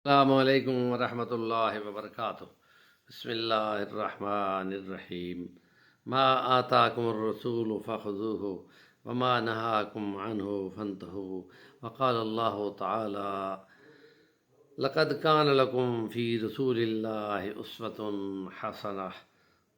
السلام علیکم ورحمۃ اللہ وبرکاتہ۔ بسم اللہ الرحمن الرحیم۔ ما آتاکم الرسول فخذوہ وما نہاکم عنہ فانتہوا، وقال اللہ تعالی لقد کان لکم فی رسول اللہ اسوۃ حسنہ۔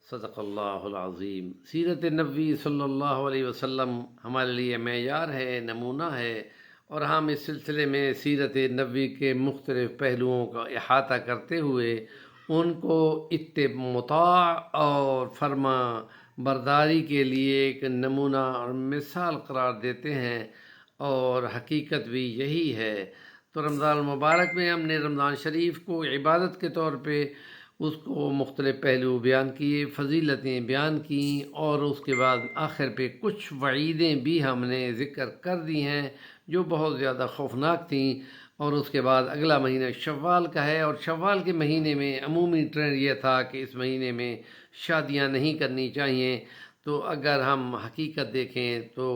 صدق اللہ العظیم۔ سیرت نبوی صلی اللہ علیہ وسلم ہمارے لیے معیار ہے، نمونہ ہے، اور ہم اس سلسلے میں سیرت نبوی کے مختلف پہلوؤں کا احاطہ کرتے ہوئے ان کو مطاع اور فرما برداری کے لیے ایک نمونہ اور مثال قرار دیتے ہیں، اور حقیقت بھی یہی ہے۔ تو رمضان المبارک میں ہم نے رمضان شریف کو عبادت کے طور پہ اس کو مختلف پہلو بیان کیے، فضیلتیں بیان کیں، اور اس کے بعد آخر پہ کچھ وعیدیں بھی ہم نے ذکر کر دی ہیں جو بہت زیادہ خوفناک تھیں۔ اور اس کے بعد اگلا مہینہ شوال کا ہے، اور شوال کے مہینے میں عمومی ٹرینڈ یہ تھا کہ اس مہینے میں شادیاں نہیں کرنی چاہیے۔ تو اگر ہم حقیقت دیکھیں تو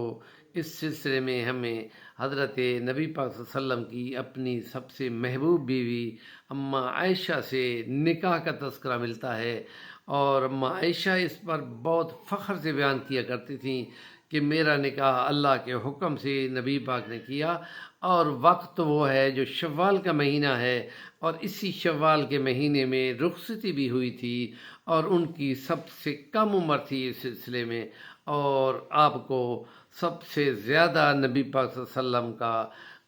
اس سلسلے میں ہمیں حضرت نبی پاک صلی اللہ علیہ وسلم کی اپنی سب سے محبوب بیوی اماں عائشہ سے نکاح کا تذکرہ ملتا ہے، اور اماں عائشہ اس پر بہت فخر سے بیان کیا کرتی تھیں کہ میرا نکاح اللہ کے حکم سے نبی پاک نے کیا، اور وقت وہ ہے جو شوال کا مہینہ ہے، اور اسی شوال کے مہینے میں رخصتی بھی ہوئی تھی، اور ان کی سب سے کم عمر تھی اس سلسلے میں، اور آپ کو سب سے زیادہ نبی پاک صلی اللہ علیہ وسلم کا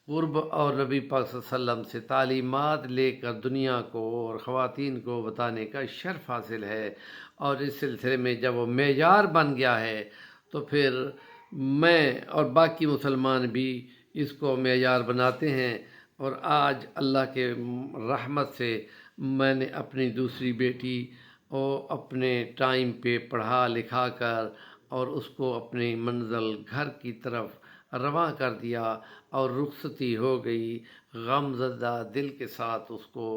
قرب اور نبی پاک صلی اللہ علیہ وسلم سے تعلیمات لے کر دنیا کو اور خواتین کو بتانے کا شرف حاصل ہے۔ اور اس سلسلے میں جب وہ معیار بن گیا ہے تو پھر میں اور باقی مسلمان بھی اس کو معیار بناتے ہیں۔ اور آج اللہ کے رحمت سے میں نے اپنی دوسری بیٹی کو اپنے ٹائم پہ پڑھا لکھا کر اور اس کو اپنی منزل گھر کی طرف رواں کر دیا، اور رخصتی ہو گئی۔ غم زدہ دل کے ساتھ اس کو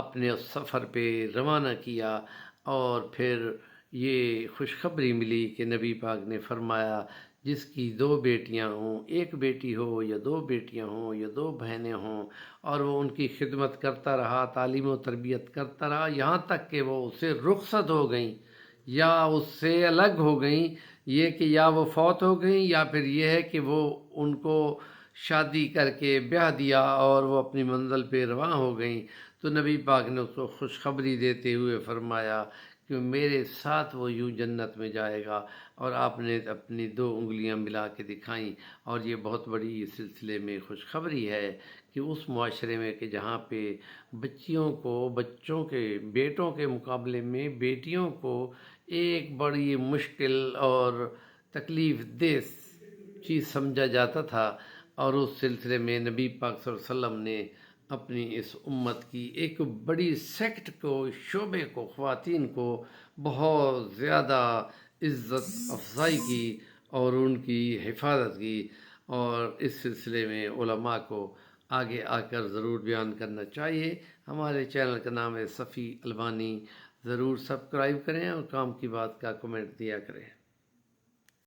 اپنے سفر پہ روانہ کیا، اور پھر یہ خوشخبری ملی کہ نبی پاک نے فرمایا جس کی دو بیٹیاں ہوں، ایک بیٹی ہو یا دو بیٹیاں ہوں یا دو بہنیں ہوں، اور وہ ان کی خدمت کرتا رہا، تعلیم و تربیت کرتا رہا، یہاں تک کہ وہ اس سے رخصت ہو گئیں یا اس سے الگ ہو گئیں، یہ کہ یا وہ فوت ہو گئیں یا پھر یہ ہے کہ وہ ان کو شادی کر کے بیاہ دیا اور وہ اپنی منزل پہ رواں ہو گئیں، تو نبی پاک نے اس کو خوشخبری دیتے ہوئے فرمایا کہ میرے ساتھ وہ یوں جنت میں جائے گا، اور آپ نے اپنی دو انگلیاں ملا کے دکھائیں۔ اور یہ بہت بڑی اس سلسلے میں خوشخبری ہے کہ اس معاشرے میں کہ جہاں پہ بچیوں کو، بچوں کے، بیٹوں کے مقابلے میں بیٹیوں کو ایک بڑی مشکل اور تکلیف دہ چیز سمجھا جاتا تھا، اور اس سلسلے میں نبی پاک صلی اللہ علیہ وسلم نے اپنی اس امت کی ایک بڑی سیکٹ کو، شعبے کو، خواتین کو بہت زیادہ عزت افزائی کی اور ان کی حفاظت کی۔ اور اس سلسلے میں علماء کو آگے آ کر ضرور بیان کرنا چاہیے۔ ہمارے چینل کا نام ہے صفی البانی، ضرور سبسکرائب کریں اور کام کی بات کا کمنٹ دیا کریں۔